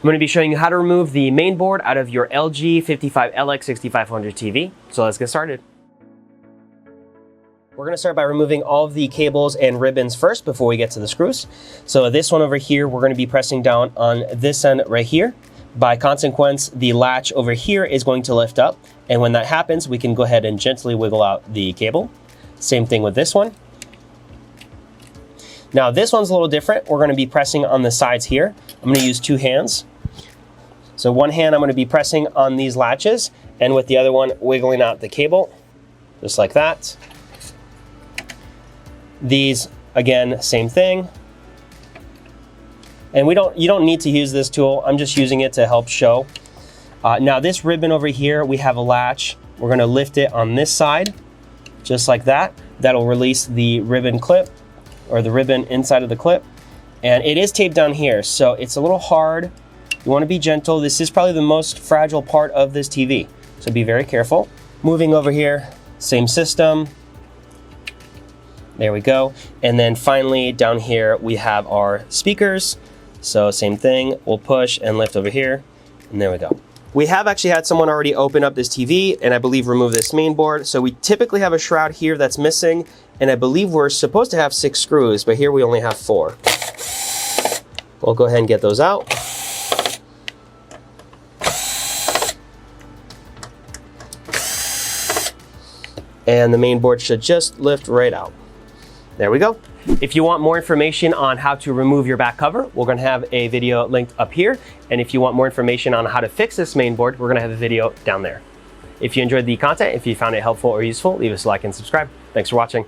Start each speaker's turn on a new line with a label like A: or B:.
A: I'm going to be showing you how to remove the main board out of your LG 55LX6500 TV. So let's get started. We're going to start by removing all of the cables and ribbons first before we get to the screws. So this one over here, we're going to be pressing down on this end right here. By consequence, the latch over here is going to lift up. And when that happens, we can go ahead and gently wiggle out the cable. Same thing with this one. Now this one's a little different. We're going to be pressing on the sides here. I'm going to use two hands. So one hand I'm going to be pressing on these latches, and with the other one wiggling out the cable, just like that. These, again, same thing. And you don't need to use this tool. I'm just using it to help show. Now this ribbon over here, we have a latch. We're going to lift it on this side, just like that. That'll release the ribbon clip, or the ribbon inside of the clip. And it is taped down here, so it's a little hard. You want to be gentle. This is probably the most fragile part of this TV, so be very careful. Moving over here, same system. There we go. And then finally down here we have our speakers. So same thing, we'll push and lift over here, and there we go. We have actually had someone already open up this TV and I believe remove this main board. So we typically have a shroud here that's missing, and I believe we're supposed to have 6 screws, but here we only have 4. We'll go ahead and get those out. And the main board should just lift right out. There we go. If you want more information on how to remove your back cover, we're going to have a video linked up here. And if you want more information on how to fix this main board, we're going to have a video down there. If you enjoyed the content, if you found it helpful or useful, leave us a like and subscribe. Thanks for watching.